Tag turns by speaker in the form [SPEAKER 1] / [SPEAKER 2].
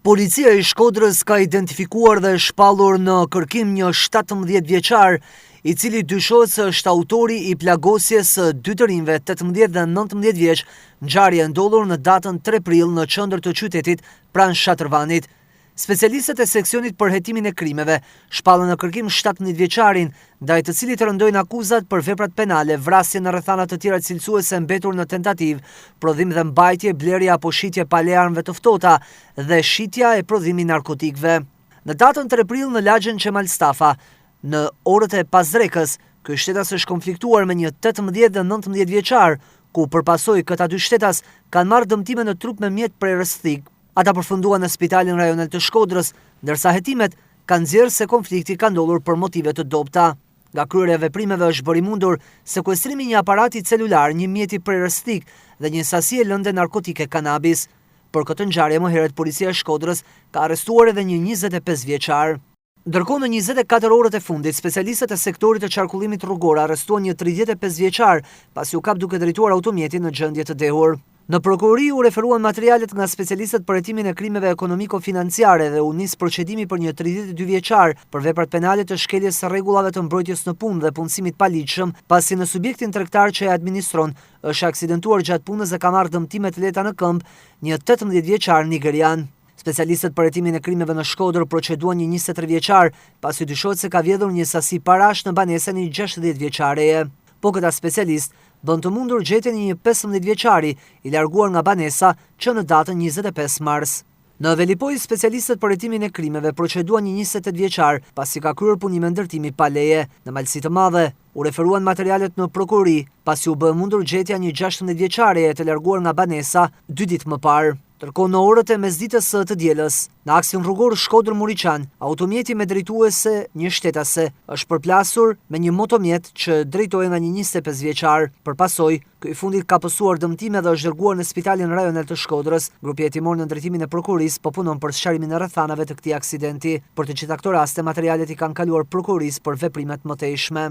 [SPEAKER 1] Policia e Shkodrës ka identifikuar dhe shpallur në kërkim një 17 vjeçar, i cili dyshohet se është autori i plagosjes së dy të rinjve 18 dhe 19 vjeç, ngjarje ndodhur në datën 3 prill në qendër të qytetit pranë Shatërvanit. Specialistët e seksionit për hetimin e krimeve shpallën në kërkim 17 vjeçarin, ndaj të cilit rëndojnë akuzat për veprat penale, vrasje në rrethana të tjera cilësuese mbetur në tentativë, prodhim dhe mbajtje, blerje apo shitje pa armëve të ftohta dhe shitja e prodhimi narkotikëve. Në datën 3 prill në lagjen Qemal Stafa, në orët e pasdrekës, ky shtetas është konfliktuar me një 18 dhe 19 vjeçar, ku përpasoj këta dy shtetas kanë marrë dëmtime në trup me mjet prerës thik. Ata përfunduan në spitalin rajonal të Shkodrës, ndërsa hetimet kanë nxjerrë se konflikti ka ndodhur për motive të dobta. Nga kryerja e veprimeve është bërë i mundur sekuestrimi një aparati celular, një mjeti prerës thik dhe një sasi e lëndë narkotike kanabis. Për këtë ngjarje më herët policia e Shkodrës ka arrestuar edhe një 25 vjeçar. Ndërkohë në 24 orët e fundit, specialistët e sektorit të qarkullimit rrugor arrestuan një 35 vjeçar pasi u kap duke drejtuar automjetin në gjendje të dehur. Në prokurori u referuan materialet nga specialistët për hetimin e krimeve ekonomiko-financiare dhe u nis procedimi për një 32 vjeçar për veprat penale të shkeljes së rregullave të mbrojtjes në punë dhe punësimit paligjshëm, pasi në subjektin tregtar që e administron është aksidentuar gjatë punës dhe ka marrë dëmtime të lehta në këmbë një 18 vjeçar nigerian. Specialistët për hetimin e krimeve në Shkodër proceduan një 23 vjeçar, pasi dyshohet se ka vjedhur një sasi parash në banesën e një 60 vjeçareje. Po këta specialist bën të mundur gjetjen e një 15 vjeçari i larguar nga banesa që në datën 25 mars. Në Velipoj, specialistët për hetimin e krimeve proceduan një 28 vjeçar, pasi ka kryer punime ndërtimi pa leje. Në Malësi të Madhe u referuan materialet në prokurori, pasi u bë mundur gjetja një 16 vjeçareje të larguar nga banesa 2 ditë më parë. Ndërkohë në orët e mesditës së të dielës, në aksin rrugor Shkodër-Muriçan, automjeti me drejtuese një shtetase është përplasur me një motomjet që drejtohej nga një 25 vjeçar. Përpasoj, ky i fundit ka pësuar dëmtime dhe është dërguar në spitalin rajonal të Shkodrës. Grupi hetimor në drejtimin e prokurorisë po punon për sqarimin e rrethanave të këtij aksidenti. Për të gjitha këto raste, materialet i kanë kaluar prokurorisë për veprimet mëtejshme.